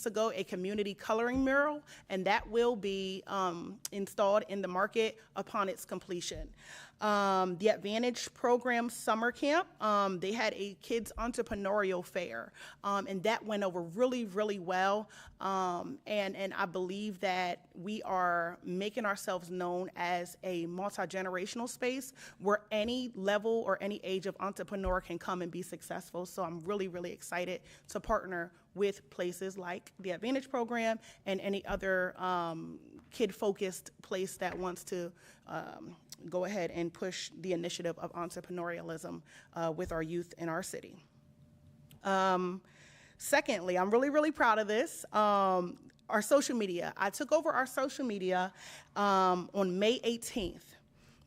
weeks ago a community coloring mural, and that will be installed in the market upon its completion. The Advantage Program Summer Camp, they had a kids entrepreneurial fair, and that went over really, really well. And I believe that we are making ourselves known as a multi-generational space where any level or any age of entrepreneur can come and be successful. So I'm really, really excited to partner with places like the Advantage Program and any other kid-focused place that wants to go ahead and push the initiative of entrepreneurialism with our youth in our city. Secondly, I'm really, really proud of this. Our social media. I took over our social media on May 18th.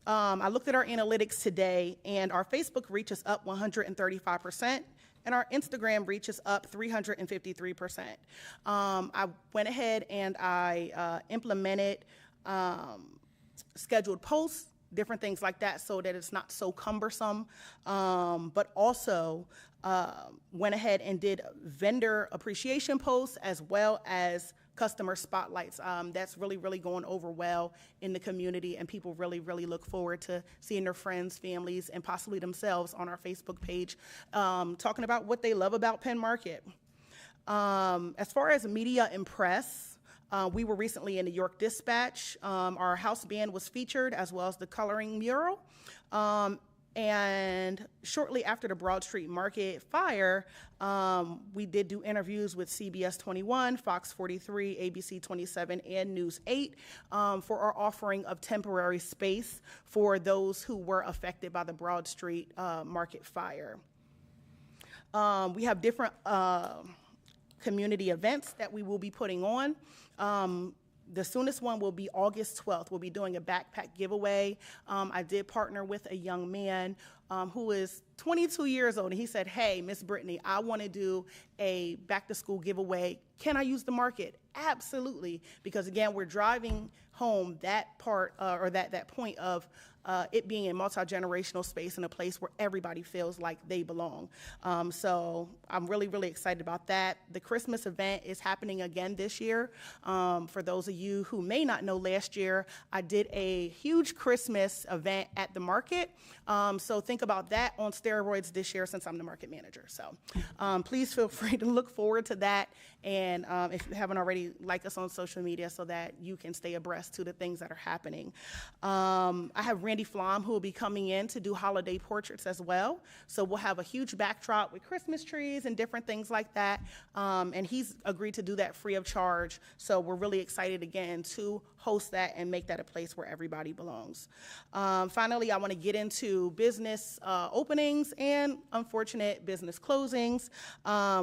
I looked at our analytics today, and our Facebook reach is up 135%. And our Instagram reach is up 353%. I went ahead and I implemented scheduled posts, different things like that, so that it's not so cumbersome, but also went ahead and did vendor appreciation posts as well as customer spotlights. That's really, really going over well in the community, and people really, really look forward to seeing their friends, families, and possibly themselves on our Facebook page talking about what they love about Penn Market. As far as media and press, we were recently in the York Dispatch. Our house band was featured, as well as the coloring mural. And shortly after the Broad Street Market fire, we did do interviews with CBS 21, Fox 43, ABC 27, and News 8 for our offering of temporary space for those who were affected by the Broad Street Market fire. We have different community events that we will be putting on. The soonest one will be August 12th. We'll be doing a backpack giveaway. I did partner with a young man who is 22 years old, and he said, hey, Miss Brittany, I want to do a back-to-school giveaway. Can I use the market? Absolutely, because again, we're driving home that part or that point of it being a multi-generational space and a place where everybody feels like they belong. So I'm really, really excited about that. The Christmas event is happening again this year. For those of you who may not know, last year I did a huge Christmas event at the market. So think about that on steroids this year since I'm the market manager. So please feel free to look forward to that. And if you haven't already, like us on social media so that you can stay abreast to the things that are happening. I have Randy Flom, who will be coming in to do holiday portraits as well. So we'll have a huge backdrop with Christmas trees and different things like that. And he's agreed to do that free of charge. So we're really excited again to host that and make that a place where everybody belongs. Finally, I want to get into business openings and unfortunate business closings.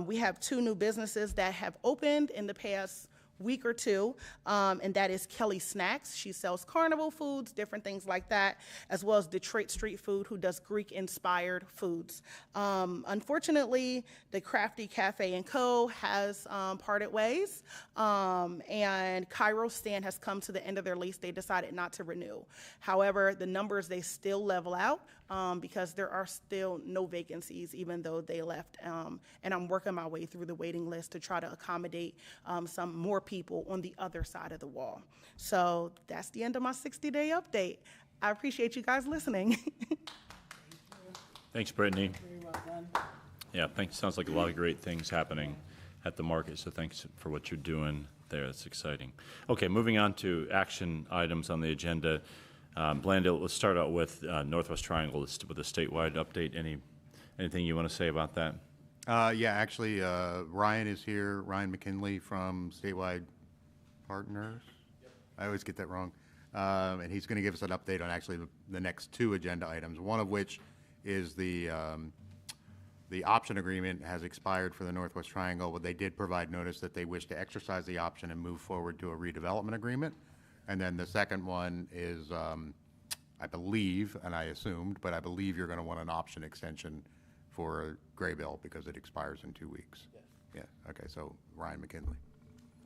We have 2 new businesses that have opened in the past week or two, and that is Kelly Snacks. She sells carnival foods, different things like that, as well as Detroit Street Food, who does Greek-inspired foods. Unfortunately, the Crafty Cafe & Co. has parted ways, and Cairo Stand has come to the end of their lease. They decided not to renew. However, the numbers, they still level out because there are still no vacancies, even though they left. And I'm working my way through the waiting list to try to accommodate some more people on the other side of the wall. So that's the end of my 60-day update. I appreciate you guys listening. Thanks, Brittany. Very well done. Yeah, thanks. Sounds like a lot of great things happening at the market, so thanks for what you're doing there. It's exciting. Okay, moving on to action items on the agenda. Blandel, let's start out with Northwest Triangle with a statewide update. Anything you want to say about that? Yeah, actually, Ryan is here, Ryan McKinley from Statewide Partners. Yep. I always get that wrong. And he's going to give us an update on actually the next 2 agenda items, one of which is the option agreement has expired for the Northwest Triangle, but they did provide notice that they wish to exercise the option and move forward to a redevelopment agreement. And then the second one is, I believe, and I assumed, but I believe you're going to want an option extension for Graybill because it expires in 2 weeks. Yes. Yeah. Okay. So Ryan McKinley.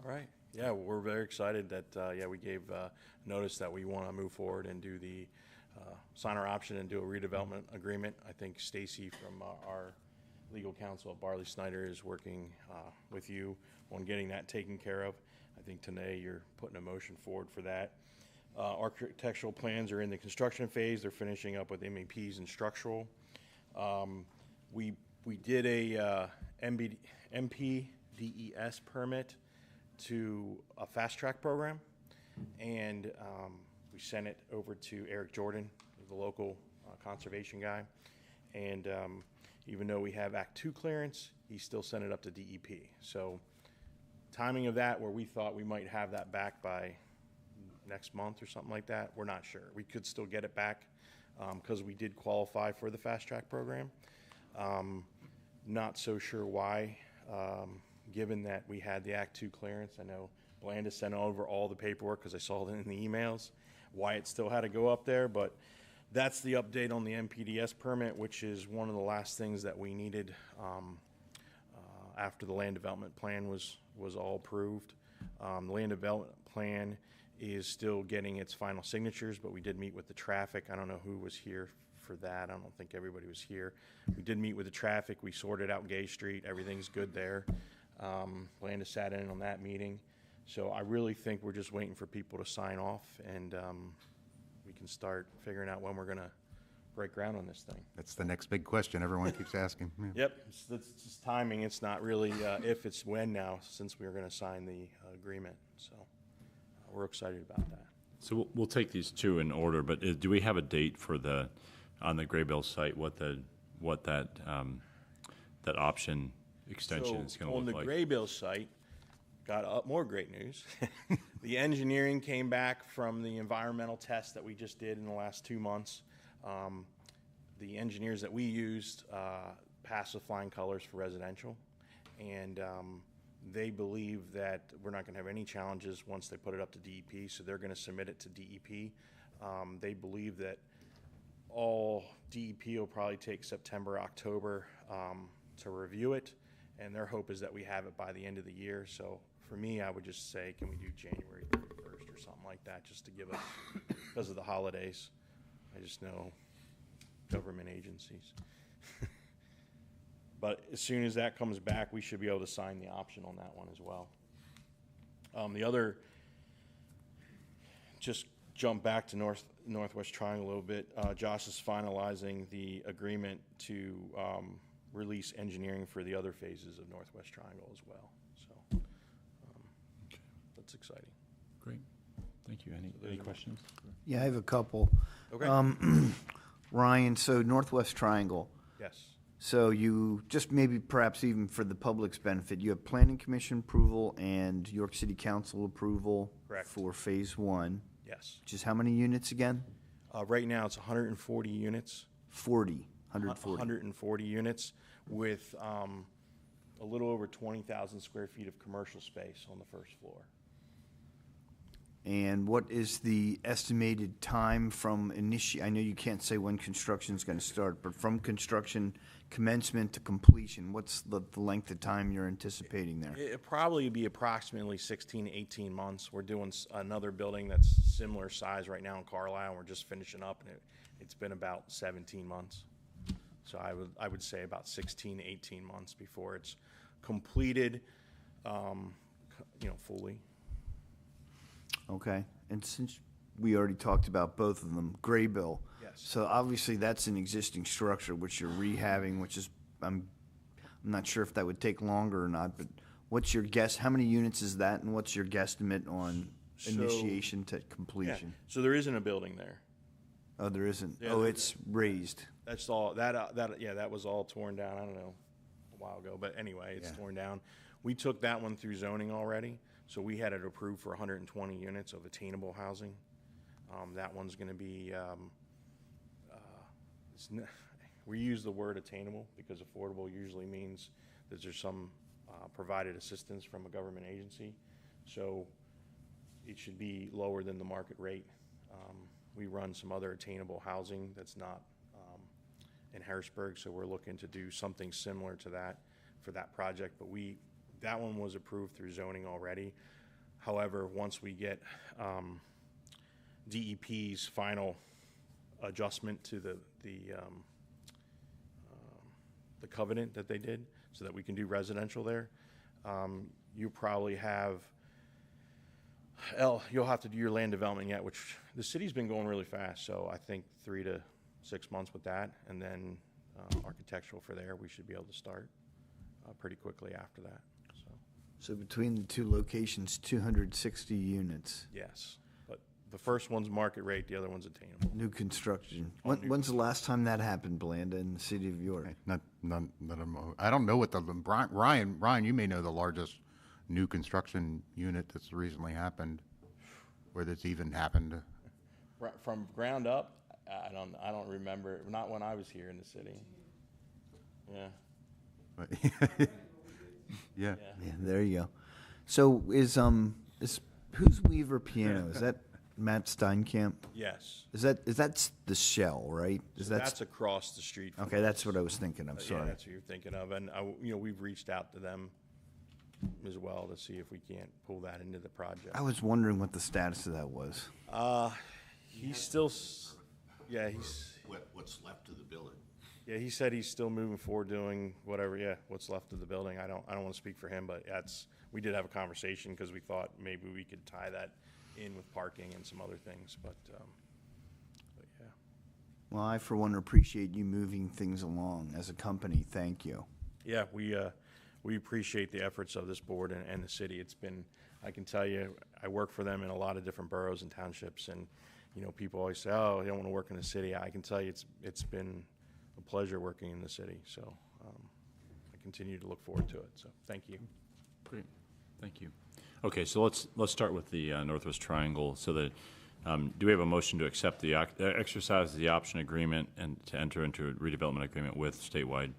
All right. Yeah, we're very excited that we gave notice that we want to move forward and do the sign our option and do a redevelopment agreement. I think Stacy from our legal counsel at Barley Snyder is working with you on getting that taken care of. I think today you're putting a motion forward for that. Architectural plans are in the construction phase. They're finishing up with MEPs and structural. We did a MPDES permit to a fast track program, and we sent it over to Eric Jordan, the local conservation guy. And even though we have Act 2 clearance, he still sent it up to DEP. So timing of that, where we thought we might have that back by next month or something like that, we're not sure. We could still get it back because we did qualify for the fast track program. Not so sure why, given that we had the Act 2 clearance. I know Blandis sent over all the paperwork because I saw it in the emails, why it still had to go up there. But that's the update on the MPDS permit, which is one of the last things that we needed after the land development plan was all approved. The land development plan is still getting its final signatures, but we did meet with the traffic. I don't know who was here for that. I don't think everybody was here. We did meet with the traffic. We sorted out Gay Street. Everything's good there. Landis sat in on that meeting. So I really think we're just waiting for people to sign off, and we can start figuring out when we're going to break ground on this thing. That's the next big question everyone keeps asking. Yeah. Yep, it's just timing. It's not really if, it's when now, since we are going to sign the agreement. So we're excited about that. So we'll take these two in order, but do we have a date for on the Graybill site, what that option extension is going to look like? On the Graybill site, got up more great news. The engineering came back from the environmental test that we just did in the last 2 months. The engineers that we used passed with flying colors for residential, and they believe that we're not going to have any challenges once they put it up to DEP, so they're going to submit it to DEP. They believe that all DEP will probably take September, October to review it, and their hope is that we have it by the end of the year. So for me, I would just say, can we do January 31st or something like that, just to give us, because of the holidays. I just know government agencies. But as soon as that comes back, we should be able to sign the option on that one as well. The other, just jump back to Northwest Triangle a little bit. Josh is finalizing the agreement to release engineering for the other phases of Northwest Triangle as well. So that's exciting. Great. Thank you. Any questions? Yeah, I have a couple. Okay. Ryan, so Northwest Triangle. Yes. So you just maybe perhaps even for the public's benefit, you have Planning Commission approval and York City Council approval. Correct. For Phase 1. Yes. Which is how many units again? Right now it's 140 units. 140. 140 units with a little over 20,000 square feet of commercial space on the first floor. And what is the estimated time from I know you can't say when construction is going to start, but from construction commencement to completion, what's the length of time you're anticipating there? It'll probably be approximately 16 to 18 months. We're doing another building that's similar size right now in Carlisle, and we're just finishing up, and it's been about 17 months. So I would say about 16 to 18 months before it's completed, fully. Okay. And since we already talked about both of them, Graybill. Yes. So obviously that's an existing structure which you're rehabbing, which is I'm not sure if that would take longer or not, but what's your guess? How many units is that, and what's your guesstimate on initiation to completion? Yeah. So there isn't a building there. Oh, there isn't. Yeah, oh, it's raised. That's all. That was all torn down. I don't know, a while ago, but anyway, it's torn down. We took that one through zoning already, so we had it approved for 120 units of attainable housing. That one's going to be. We use the word attainable because affordable usually means that there's some provided assistance from a government agency, so it should be lower than the market rate. We run some other attainable housing that's not in Harrisburg, so we're looking to do something similar to that for that project. But that one was approved through zoning already. However, once we get DEP's final adjustment to the the covenant that they did so that we can do residential there. You probably have, you'll have to do your land development yet, which the city's been going really fast. So I think 3 to 6 months with that. And then architectural for there, we should be able to start pretty quickly after that. So between the two locations, 260 units, Yes, but the first one's market rate, the other one's attainable. new construction. When's the last time that happened, Blanda, in the city of York? I don't know what the, Ryan, you may know the largest new construction unit that's recently happened, where that's even happened. From ground up, I don't remember. Not when I was here in the city. Yeah. But- Yeah. Yeah, there you go. So is who's Weaver Piano? Is that Matt Steinkamp? Yes. Is that the Shell, right? That's across the street. From okay? That's us. what I was thinking. I'm Yeah, sorry. that's what you're thinking of, and we've reached out to them as well to see if we can't pull that into the project. I was wondering what the status of that was. He's still, yeah, What's left of the building. yeah, he said he's still moving forward doing whatever. Yeah, what's left of the building. I don't want to speak for him, but we did have a conversation because we thought maybe we could tie that in with parking and some other things, but yeah. Well, I for one appreciate you moving things along as a company. Thank you. Yeah, we appreciate the efforts of this board and the city. It's been, I can tell you, I work for them in a lot of different boroughs and townships, and people always say, "Oh, you don't want to work in the city." I can tell you, it's been a pleasure working in the city. So I continue to look forward to it. So thank you. Great, thank you. Okay, so let's start with the Northwest Triangle. So that do we have a motion to accept the exercise of the option agreement and to enter into a redevelopment agreement with Statewide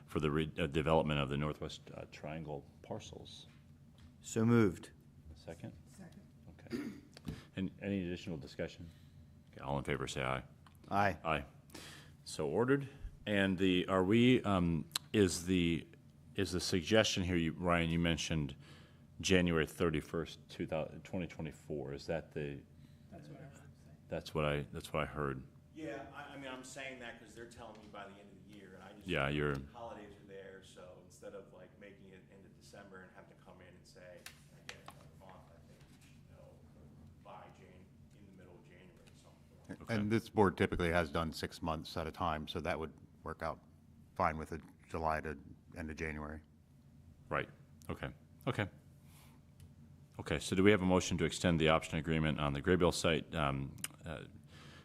for the development of the Northwest Triangle parcels? So moved. Second. Okay. And any additional discussion? Okay, all in favor, say aye. Aye. Aye. So ordered. And is the suggestion here, Ryan, you mentioned January 31st, 2024. Is that the? That's what I heard. Yeah, I mean, I'm saying that because they're telling me by the end of the year, and I just. Yeah, you're. Holidays are there, so instead of like making it into December and have to come in and say, I get it another month, I think we should know by in the middle of January or something. Okay. And this board typically has done 6 months at a time, so that would work out fine with a July to end of January. Right. Okay. Okay. Okay. So do we have a motion to extend the option agreement on the Graybill site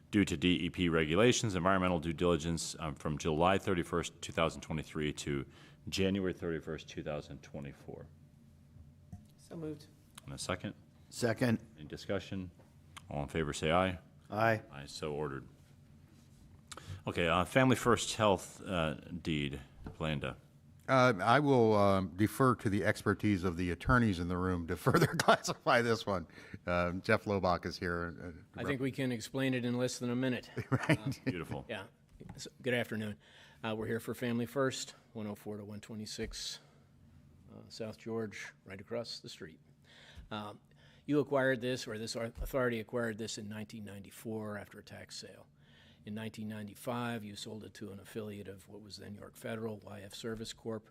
due to DEP regulations, environmental due diligence from July 31st, 2023 to January 31st, 2024? So moved. And a second? Second. Any discussion? All in favor, say aye. Aye. Aye, so ordered. Okay, Family First Health deed, Blanda. I will defer to the expertise of the attorneys in the room to further classify this one. Jeff Lobach is here. I think we can explain it in less than a minute. Beautiful. Yeah. So, good afternoon. We're here for Family First, 104 to 126 South George, right across the street. You acquired this, or this authority acquired this in 1994 after a tax sale. In 1995, you sold it to an affiliate of what was then York Federal, YF Service Corp.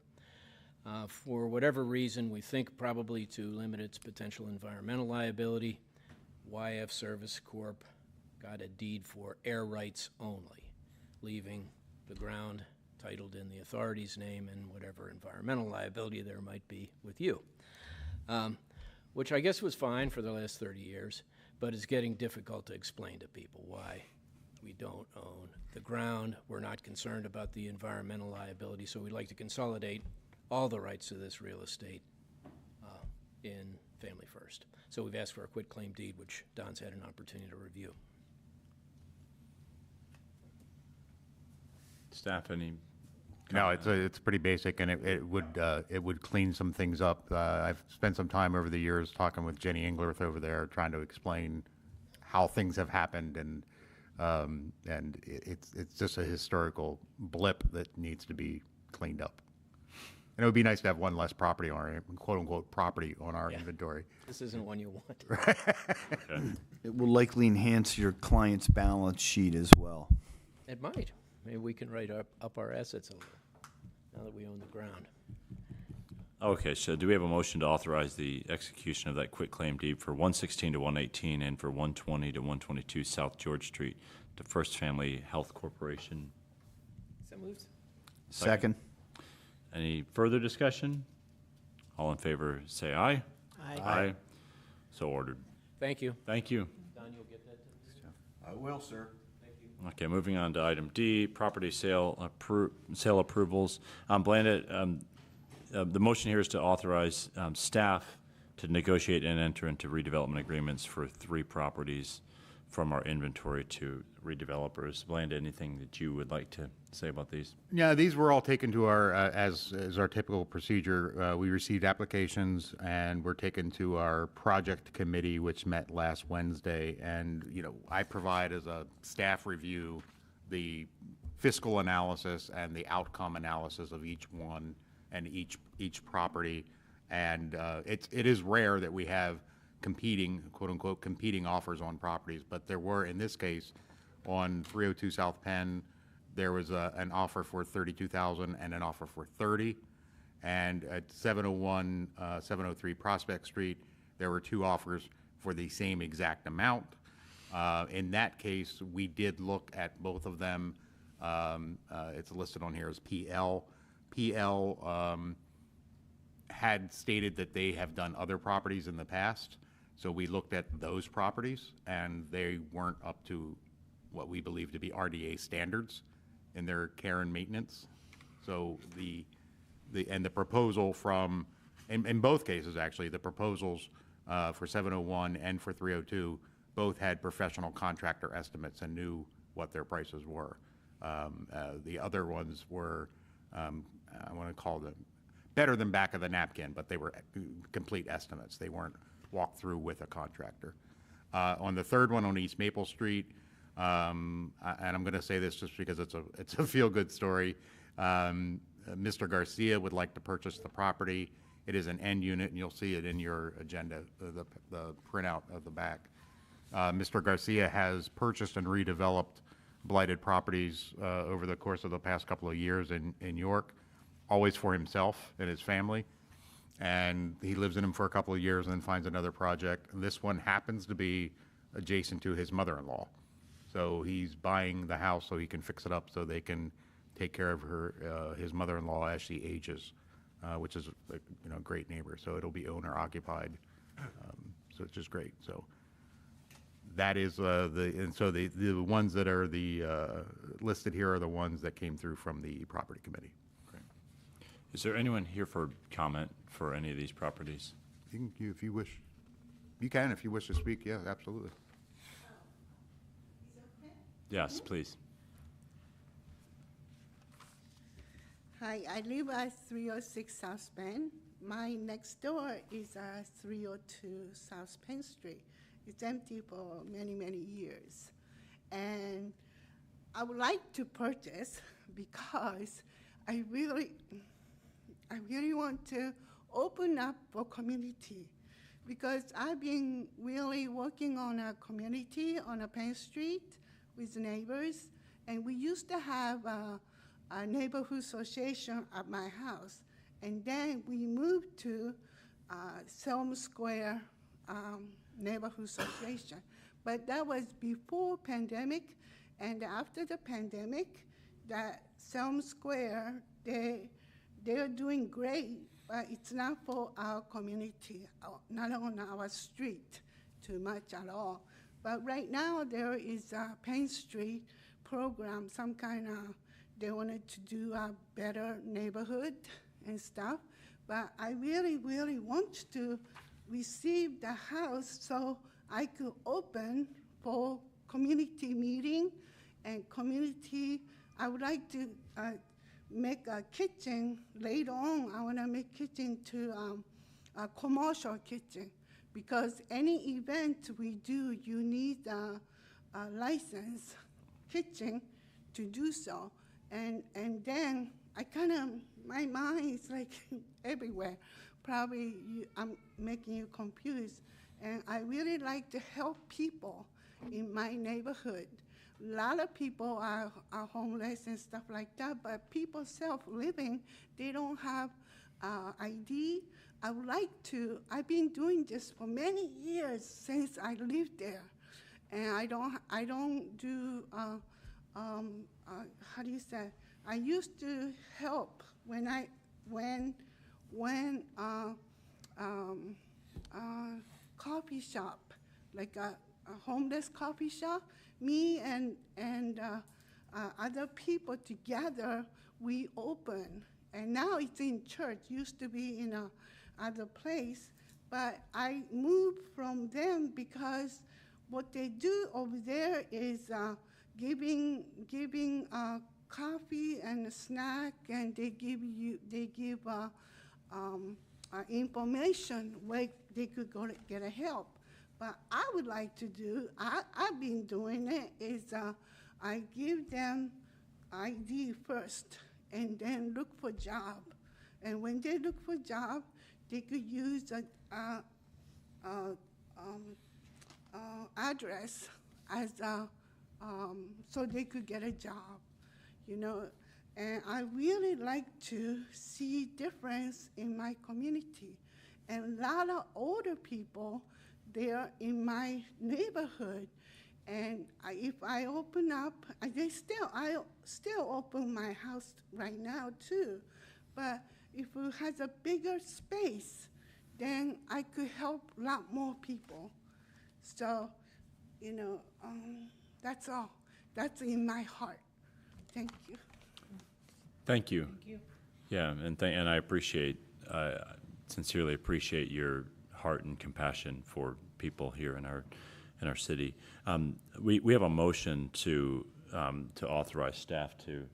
For whatever reason, we think probably to limit its potential environmental liability, YF Service Corp got a deed for air rights only, leaving the ground titled in the authority's name and whatever environmental liability there might be with you. Which I guess was fine for the last 30 years, but it's getting difficult to explain to people why we don't own the ground. We're not concerned about the environmental liability, so we'd like to consolidate all the rights to this real estate in Family First. So we've asked for a quitclaim deed, which Don's had an opportunity to review. Staff, any? No, it's pretty basic, and it would clean some things up. I've spent some time over the years talking with Jenny Englerth over there, trying to explain how things have happened, and it's just a historical blip that needs to be cleaned up. And it would be nice to have one less property on our quote unquote property on our inventory. This isn't one you want. Okay. It will likely enhance your client's balance sheet as well. It might. Maybe we can write up our assets a little. now that we own the ground. Okay, so do we have a motion to authorize the execution of that quitclaim deed for 116 to 118 and for 120 to 122 South George Street to First Family Health Corporation? So moved. Second. Any further discussion? All in favor, say aye. Aye. So ordered. Thank you. Thank you. Don, you'll get that to us? I will, sir. Okay, moving on to item D, property sale approvals. Blanda, the motion here is to authorize staff to negotiate and enter into redevelopment agreements for 3 properties from our inventory to redevelopers. Blanda, anything that you would like to say about these? Yeah, these were all taken to our, as our typical procedure. We received applications and were taken to our project committee, which met last Wednesday. And, you know, I provide as a staff review the fiscal analysis and the outcome analysis of each one and each property. And it is rare that we have competing, quote unquote, competing offers on properties. But there were, in this case, on 302 South Penn, there was an offer for $32,000 and an offer for $30,000. And at 701, 703 Prospect Street, there were 2 offers for the same exact amount. In that case, we did look at both of them. It's listed on here as PL. PL had stated that they have done other properties in the past. So we looked at those properties, and they weren't up to what we believe to be RDA standards in their care and maintenance. So the proposal from, in both cases actually, the proposals for 701 and for 302 both had professional contractor estimates and knew what their prices were. The other ones were, I want to call them better than back of the napkin, but they were complete estimates. They weren't walked through with a contractor. On the third one on East Maple Street, and I'm going to say this just because it's a feel-good story. Mr. Garcia would like to purchase the property. It is an end unit, and you'll see it in your agenda, the printout of the back. Mr. Garcia has purchased and redeveloped blighted properties over the course of the past couple of years in York, always for himself and his family. And he lives in them for a couple of years and then finds another project. This one happens to be adjacent to his mother-in-law. So he's buying the house so he can fix it up so they can take care of his mother-in-law as she ages, which is a great neighbor. So it'll be owner occupied, so it's just great. So that is the ones that are listed here are the ones that came through from the property committee. Great. Is there anyone here for comment for any of these properties? If you wish, you can if you wish to speak. Yeah, absolutely. Yes, please. Hi, I live at 306 South Penn. My next door is 302 South Penn Street. It's empty for many, many years. And I would like to purchase because I really want to open up for community, because I've been really working on a community on a Penn Street with neighbors, and we used to have a neighborhood association at my house, and then we moved to Selma Square Neighborhood Association. But that was before pandemic, and after the pandemic, that Selma Square, they're doing great, but it's not for our community, not on our street too much at all. But right now, there is a Penn Street program, some kind of, they wanted to do a better neighborhood and stuff. But I really, really want to receive the house so I could open for community meeting and community. I would like to make a kitchen later on. I want to make kitchen to a commercial kitchen, because any event we do, you need a licensed kitchen to do so. And then I kind of, my mind is like everywhere. Probably I'm making you confused. And I really like to help people in my neighborhood. A lot of people are homeless and stuff like that, but people self-living, they don't have ID. I would like to, I've been doing this for many years since I lived there. And I don't do, how do you say? I used to help when coffee shop, like a homeless coffee shop, me and other people together, we open. And now it's in church, used to be in a other place, but I moved from them because what they do over there is giving coffee and a snack, and they give information where they could go to get a help. But I would like to do, I've been doing it, is I give them ID first and then look for job. And when they look for job, they could use a address as so they could get a job, you know. And I really like to see difference in my community. And a lot of older people, they're in my neighborhood. And if I open up, I still open my house right now too. But if it has a bigger space, then I could help a lot more people. So, you know, that's all. That's in my heart. Thank you. Thank you. Thank you. Yeah, and I sincerely appreciate your heart and compassion for people here in our city. We have a motion to authorize staff to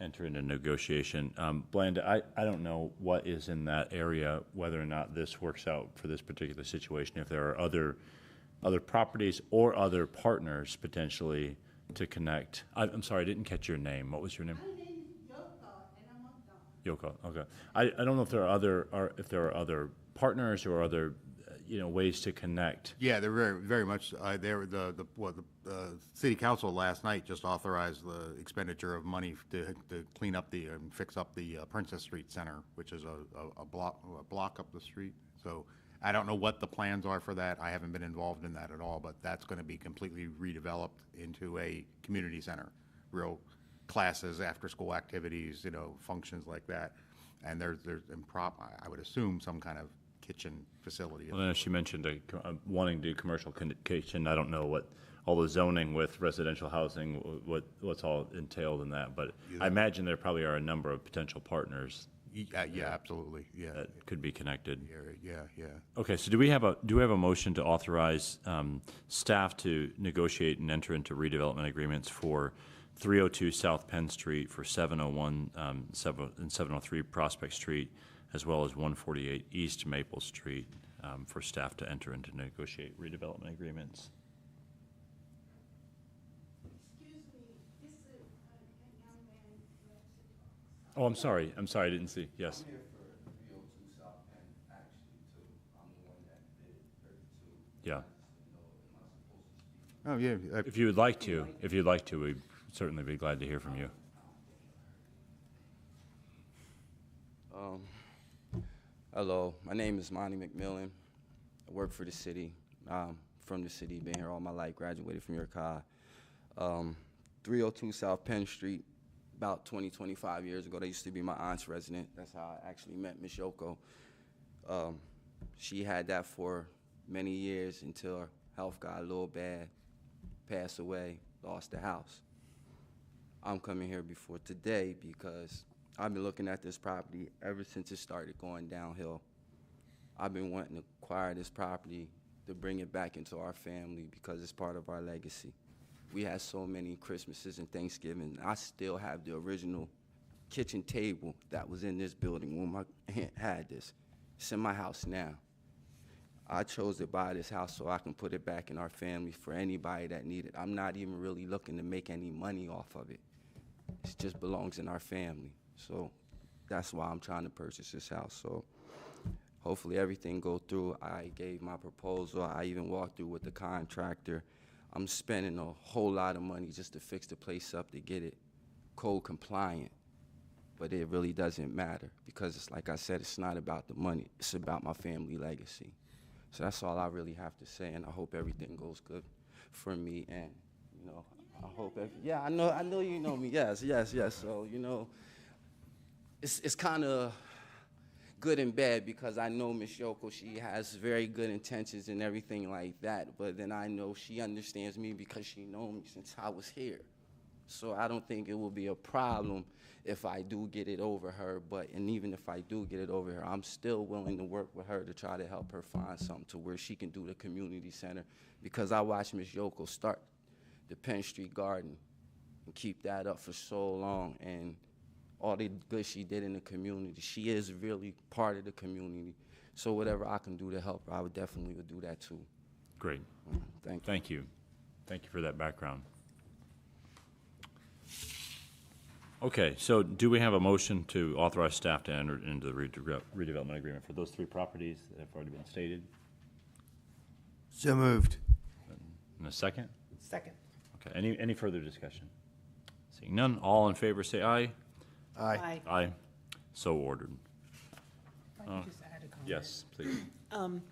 enter into negotiation. Blanda, I don't know what is in that area, whether or not this works out for this particular situation, if there are other properties or other partners potentially to connect. I'm sorry, I didn't catch your name. What was your name? My name is Yoko, and I'm Yoko. Okay. I don't know if there are other partners or other ways to connect. Yeah, they're very much. The city council last night just authorized the expenditure of money to clean up and fix up the Princess Street Center, which is a block up the street. So I don't know what the plans are for that. I haven't been involved in that at all, but that's going to be completely redeveloped into a community center, real classes, after-school activities, functions like that. And there's I would assume some kind of kitchen facility. Well, then she mentioned wanting to do commercial kitchen. I don't know what all the zoning with residential housing, what's all entailed in that, but I imagine there probably are a number of potential partners. Yeah, absolutely. Yeah, that could be connected. Yeah. Okay, so do we have a motion to authorize staff to negotiate and enter into redevelopment agreements for 302 South Penn Street, for 701 and 703 Prospect Street, as well as 148 East Maple Street, for staff to enter into negotiate redevelopment agreements? Excuse me, this is a young man who has to talk. Oh, I'm sorry, I didn't see. Yes. I'm here for 302 South Penn, actually, too. I'm the one that did 32. Yeah. Oh, yeah. If you'd like to, we'd certainly be glad to hear from you. Hello, my name is Monty McMillan. I work for the city. From the city, been here all my life, graduated from your High. 302 South Penn Street, about 25 years ago, that used to be my aunt's resident. That's how I actually met Miss Yoko. She had that for many years until her health got a little bad, passed away, lost the house. I'm coming here before today because I've been looking at this property ever since it started going downhill. I've been wanting to acquire this property to bring it back into our family because it's part of our legacy. We had so many Christmases and Thanksgiving. I still have the original kitchen table that was in this building when my aunt had this. It's in my house now. I chose to buy this house so I can put it back in our family for anybody that needs it. I'm not even really looking to make any money off of it. It just belongs in our family. So that's why I'm trying to purchase this house. So hopefully everything go through. I gave my proposal. I even walked through with the contractor. I'm spending a whole lot of money just to fix the place up to get it code compliant. But it really doesn't matter because it's like I said, it's not about the money. It's about my family legacy. So that's all I really have to say, and I hope everything goes good for me. And I hope I know you know me. Yes. So it's kind of good and bad because I know Miss Yoko, she has very good intentions and everything like that, but then I know she understands me because she knows me since I was here. So I don't think it will be a problem if I do get it over her, and even if I do get it over her, I'm still willing to work with her to try to help her find something to where she can do the community center, because I watched Miss Yoko start the Penn Street Garden and keep that up for so long, and all the good she did in the community. She is really part of the community. So whatever I can do to help her, I would definitely do that too. Great. Thank you. Thank you. Thank you for that background. Okay, so do we have a motion to authorize staff to enter into the redevelopment agreement for those 3 properties that have already been stated? So moved. In a second? Second. Okay, any further discussion? Seeing none, all in favor say aye. Aye. Aye. So ordered. If I could just add a comment. Yes, please. And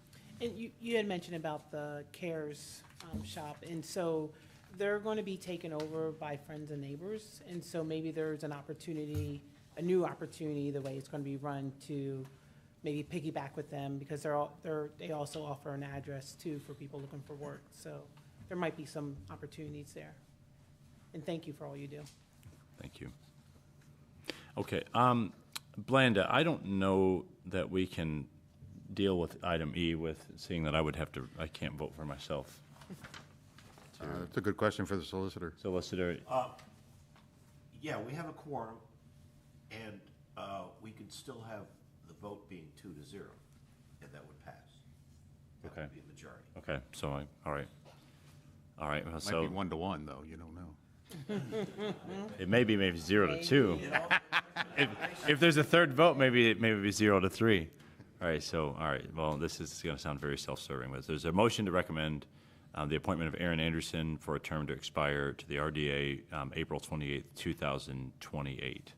you had mentioned about the CARES shop, and so they're going to be taken over by friends and neighbors, and so maybe there's an opportunity, a new opportunity, the way it's going to be run, to maybe piggyback with them, because they also offer an address too for people looking for work, so there might be some opportunities there. And thank you for all you do. Thank you. Okay, Blanda, I don't know that we can deal with item E with, seeing that I can't vote for myself. That's a good question for the solicitor. Solicitor, Yeah, we have a quorum, and we could still have the vote being 2-0, and that would pass. That Okay. would be a majority. okay, so all right. All right, well, Might so be 1-1, though, you don't know. it may be maybe 0-2. If there's a third vote, maybe it be 0-3. All right, well, this is going to sound very self-serving, but there's a motion to recommend the appointment of Aaron Anderson for a term to expire to the RDA April 28th, 2028.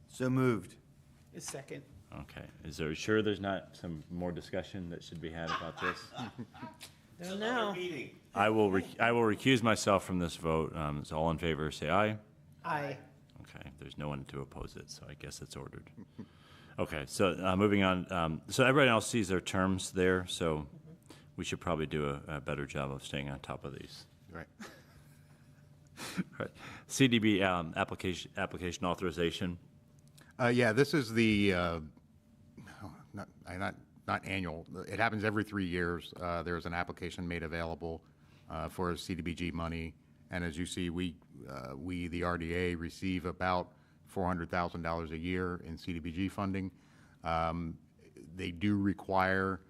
So moved. A second. Okay, sure there's not some more discussion that should be had about this? Don't know. I will recuse myself from this vote. So all in favor, say aye. Aye. Okay, there's no one to oppose it, so I guess it's ordered. Okay, so moving on. So everybody else sees their terms there, so we should probably do a better job of staying on top of these. Right. Right. CDB application authorization. Yeah, this is the, not annual. It happens every 3 years. There's an application made available for CDBG money. And as you see, we the RDA, receive about $400,000 a year in CDBG funding. They do require,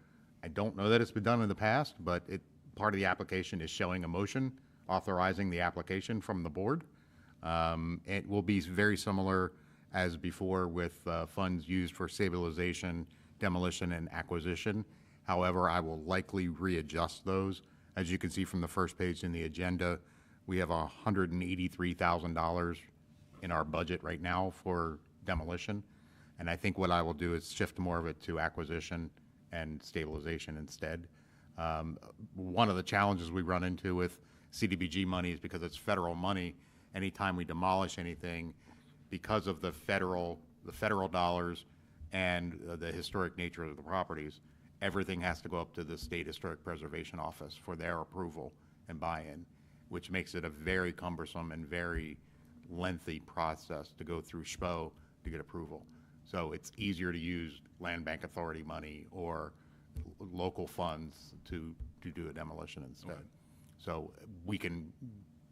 I don't know that it's been done in the past, but part of the application is showing a motion authorizing the application from the board. It will be very similar as before with funds used for stabilization, demolition, and acquisition. However, I will likely readjust those. As you can see from the first page in the agenda, we have $183,000 in our budget right now for demolition. And I think what I will do is shift more of it to acquisition and stabilization instead. One of the challenges we run into with CDBG money is because it's federal money. Anytime we demolish anything, because of the federal dollars and the historic nature of the properties, everything has to go up to the State Historic Preservation Office for their approval and buy-in, which makes it a very cumbersome and very lengthy process to go through SPO to get approval. So it's easier to use Land Bank Authority money or local funds to do a demolition instead. Right. So we can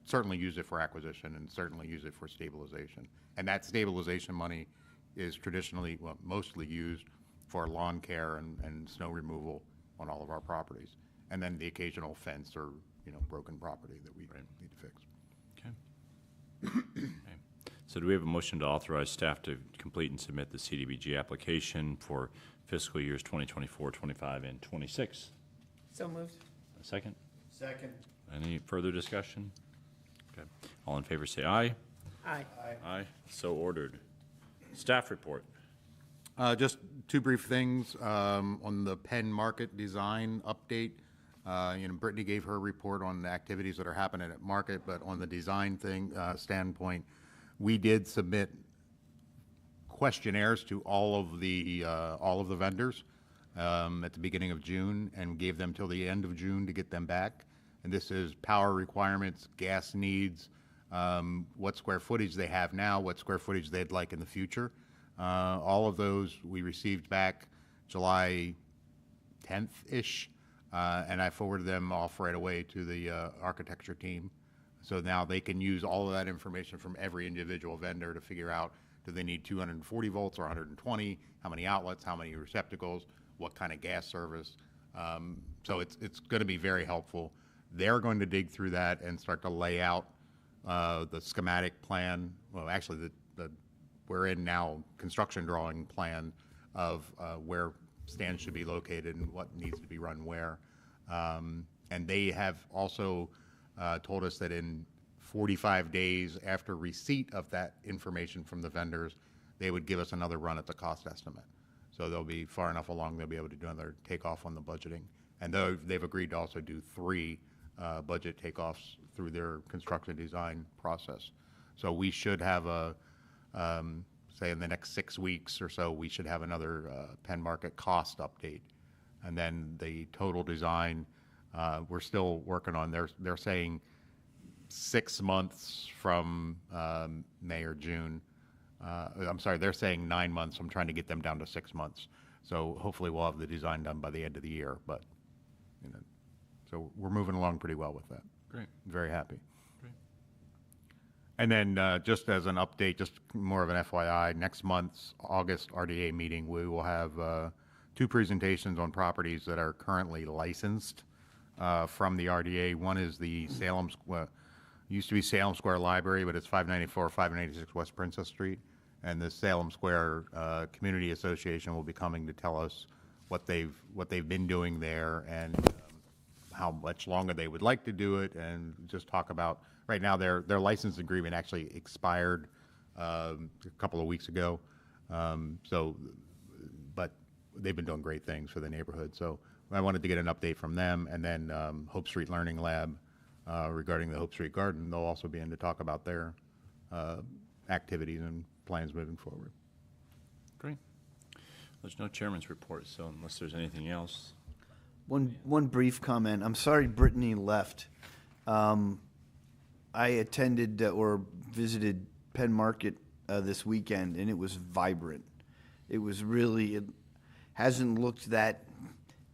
certainly use it for acquisition and certainly use it for stabilization. And that stabilization money is traditionally, well, mostly used for lawn care and snow removal on all of our properties. And then the occasional fence or, broken property that we need to fix. Okay. Okay. So do we have a motion to authorize staff to complete and submit the CDBG application for fiscal years 2024, 25, and 26? So moved. A second? Second. Any further discussion? Okay. All in favor say aye. Aye. Aye. So ordered. Staff report. Just two brief things on the Penn Market design update. Brittany gave her report on the activities that are happening at Market, but on the design standpoint, we did submit questionnaires to all of the vendors at the beginning of June and gave them till the end of June to get them back. And this is power requirements, gas needs, what square footage they have now, what square footage they'd like in the future. All of those we received back July 10th-ish, and I forwarded them off right away to the architecture team. So now they can use all of that information from every individual vendor to figure out, do they need 240 volts or 120, how many outlets, how many receptacles, what kind of gas service. So it's going to be very helpful. They're going to dig through that and start to lay out the schematic plan. Well, actually, we're in now construction drawing plan of where stands should be located and what needs to be run where. And they have also told us that in 45 days after receipt of that information from the vendors, they would give us another run at the cost estimate. So they'll be far enough along, they'll be able to do another takeoff on the budgeting. And they've agreed to also do 3 budget takeoffs through their construction design process. So we should have say in the next 6 weeks or so, we should have another Penn Market cost update. And then the total design, we're still working on, they're saying 6 months from May or June. I'm sorry, they're saying 9 months. I'm trying to get them down to 6 months. So hopefully we'll have the design done by the end of the year. But, so we're moving along pretty well with that. Great. Very happy. Great. And then just as an update, just more of an FYI, next month's August RDA meeting, we will have 2 presentations on properties that are currently licensed from the RDA. One is the Salem, used to be Salem Square Library, but it's 594, 596 West Princess Street. And the Salem Square Community Association will be coming to tell us what they've been doing there and how much longer they would like to do it, and just talk about, right now their license agreement actually expired a couple of weeks ago. But they've been doing great things for the neighborhood. So I wanted to get an update from them, and then Hope Street Learning Lab regarding the Hope Street Garden. They'll also be in to talk about their activities and plans moving forward. Great. There's no chairman's report, so unless there's anything else. One brief comment. I'm sorry Brittany left. I attended or visited Penn Market this weekend, and it was vibrant. It was really, it hasn't looked that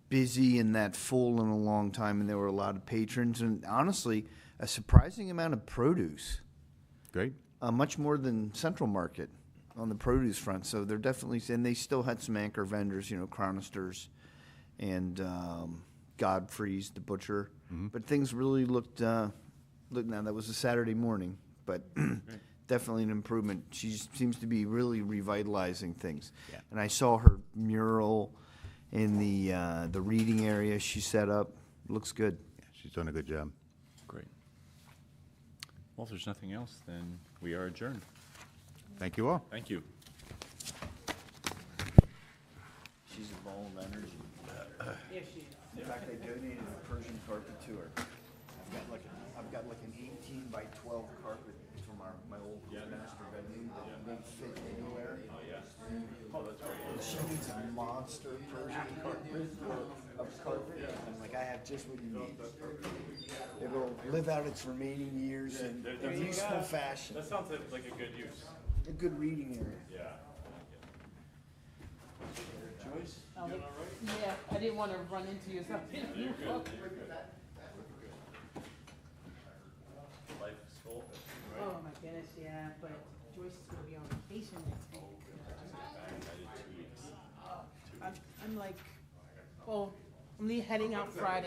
busy and that full in a long time, and there were a lot of patrons, and honestly, a surprising amount of produce. Great. Much more than Central Market on the produce front. So they're definitely, and they still had some anchor vendors, Chronisters and Godfrey's, the butcher. Mm-hmm. But things really looked now that was a Saturday morning, but definitely an improvement. She seems to be really revitalizing things. Yeah. And I saw her mural in the reading area she set up. Looks good. Yeah, she's done a good job. Great. Well, if there's nothing else, then we are adjourned. Thank you all. Thank you. She's a ball of energy. Yes, she is. In fact, I donated a Persian carpet to her. I've got like an 18 by 12 carpet from my old master bedroom that won't fit anywhere. Oh, yeah. Oh, that's great. And she needs a monster Persian carpet of carpet. And I'm like, I have just what you need. It'll live out its remaining years in a useful fashion. That sounds like a good use. A good reading area. Yeah. Joyce, you doing all right? Yeah, I didn't want to run into you. You're good. Life is full. Oh, my goodness, yeah, but Joyce is going to be on vacation next week. I'm like, well, I'm heading out Friday.